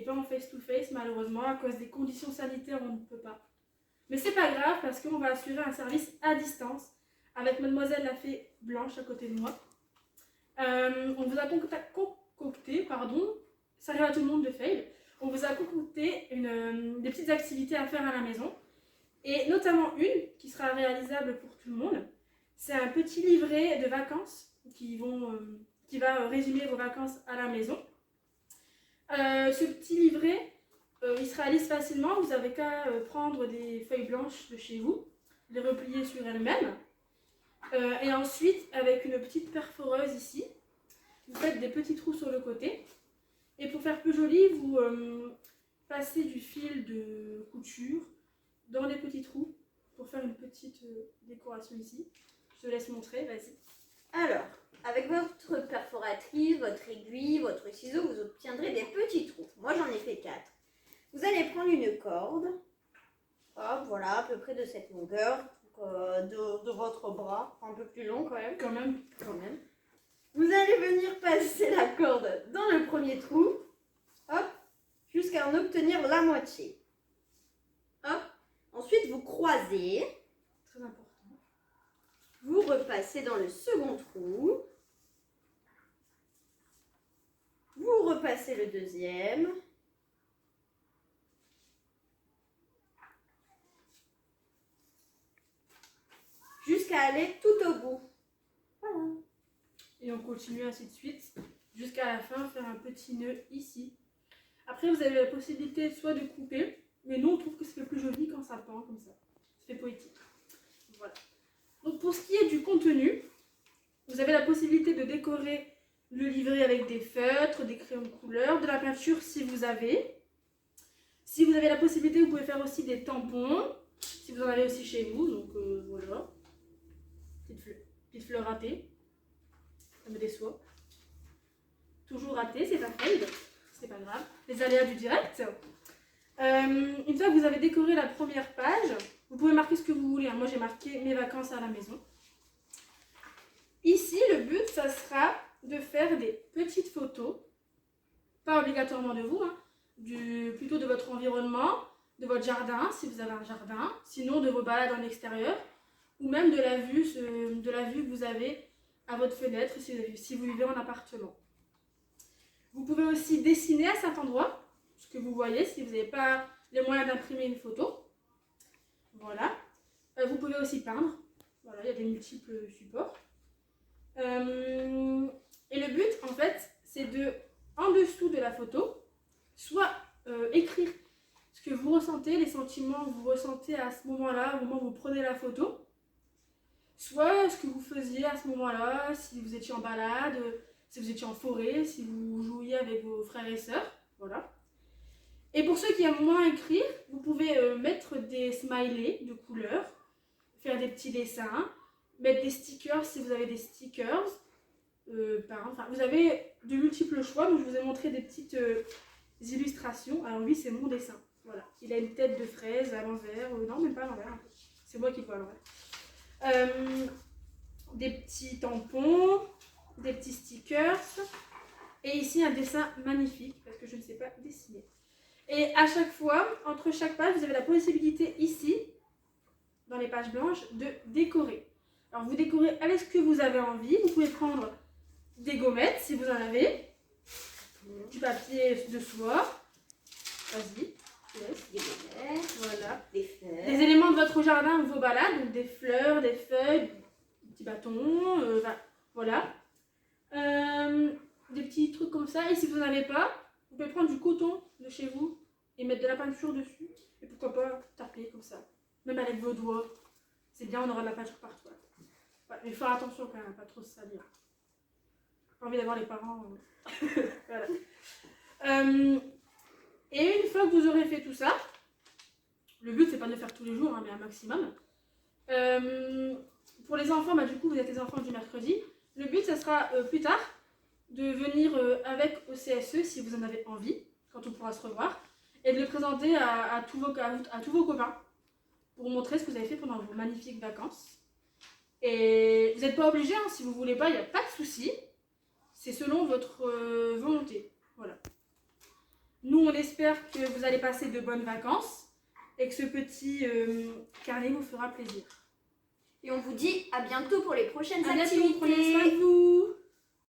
pas en face-to-face malheureusement. À cause des conditions sanitaires, on ne peut pas. Mais c'est pas grave parce qu'on va assurer un service à distance avec mademoiselle la fée blanche à côté de moi. On vous a concocté, ça arrive à tout le monde de fail, on vous a concocté des petites activités à faire à la maison. Et notamment une qui sera réalisable pour tout le monde. C'est un petit livret de vacances qui va résumer vos vacances à la maison. Ce petit livret, il se réalise facilement. Vous n'avez qu'à prendre des feuilles blanches de chez vous, les replier sur elles-mêmes. Et ensuite, avec une petite perforeuse ici, vous faites des petits trous sur le côté. Et pour faire plus joli, vous passez du fil de couture dans les petits trous pour faire une petite décoration ici. Je te laisse montrer, vas-y. Alors, avec votre perforatrice, votre aiguille, votre ciseau, vous obtiendrez des petits trous. Moi, j'en ai fait 4. Vous allez prendre une corde, hop, voilà, à peu près de cette longueur, de votre bras, un peu plus long quand même. Quand même. Vous allez venir passer la corde dans le premier trou, hop, jusqu'à en obtenir la moitié. Hop. Ensuite, vous croisez. Très important. Vous repassez dans le second trou. Vous repassez le deuxième. Jusqu'à aller tout au bout. Voilà. Et on continue ainsi de suite jusqu'à la fin, faire un petit nœud ici. Après, vous avez la possibilité soit de couper, mais nous on trouve que c'est plus joli quand ça pend comme ça. Ça fait poétique. Voilà. Donc pour ce qui est du contenu, vous avez la possibilité de décorer le livret avec des feutres, des crayons de couleur, de la peinture si vous avez. Si vous avez la possibilité, vous pouvez faire aussi des tampons, si vous en avez aussi chez vous. Donc voilà. Petite fleur ratée. Ça me déçoit. Toujours raté, c'est pas fail. C'est pas grave. Les aléas du direct. Une fois que vous avez décoré la première page, vous pouvez marquer ce que vous voulez. Moi, j'ai marqué mes vacances à la maison. Ici, le but, ça sera de faire des petites photos. Pas obligatoirement de vous, hein, plutôt de votre environnement, de votre jardin, si vous avez un jardin. Sinon, de vos balades en extérieur. Ou même de la vue que vous avez à votre fenêtre si vous vivez en appartement. Vous pouvez aussi dessiner à cet endroit ce que vous voyez si vous n'avez pas les moyens d'imprimer une photo. Voilà. Vous pouvez aussi peindre. Voilà, il y a des multiples supports. Et le but, en fait, c'est de, en dessous de la photo, soit écrire ce que vous ressentez, les sentiments que vous ressentez à ce moment-là, au moment où vous prenez la photo, soit ce que vous faisiez à ce moment-là, si vous étiez en balade, si vous étiez en forêt, si vous jouiez avec vos frères et sœurs, voilà. Et pour ceux qui aiment moins écrire, vous pouvez mettre des smileys de couleurs, faire des petits dessins, mettre des stickers si vous avez des stickers, enfin, vous avez de multiples choix, donc je vous ai montré des petites illustrations. Alors lui, c'est mon dessin, voilà. Il a une tête de fraise à l'envers, non, même pas à l'envers, c'est moi qui le vois à l'envers. Des petits tampons, des petits stickers, et ici un dessin magnifique, parce que je ne sais pas dessiner. Et à chaque fois, entre chaque page, vous avez la possibilité ici, dans les pages blanches, de décorer. Alors vous décorez avec ce que vous avez envie. Vous pouvez prendre des gommettes si vous en avez, du papier de soie, vas-y, Des gommettes, voilà, des feuilles. des éléments de votre jardin ou vos balades, donc des fleurs, des feuilles, des petits bâtons, voilà, des petits trucs comme ça. Et si vous n'en avez pas, vous pouvez prendre du coton de chez vous et mettre de la peinture dessus, et pourquoi pas taper comme ça, même avec vos doigts. C'est bien, on aura de la peinture partout. Ouais, mais il faut faire attention quand même, pas trop se salir. Pas envie d'avoir les parents. Voilà. Et une fois que vous aurez fait tout ça, le but c'est pas de le faire tous les jours, hein, mais un maximum. Pour les enfants, du coup vous êtes les enfants du mercredi. Le but ça sera plus tard de venir avec au CSE si vous en avez envie, quand on pourra se revoir, et de le présenter à tous vos copains pour montrer ce que vous avez fait pendant vos magnifiques vacances. Et vous n'êtes pas obligé, hein, si vous ne voulez pas, il n'y a pas de souci. C'est selon votre volonté. Voilà. Nous, on espère que vous allez passer de bonnes vacances et que ce petit carnet vous fera plaisir. Et on vous dit à bientôt pour les prochaines À bientôt, activités. prenez soin de vous.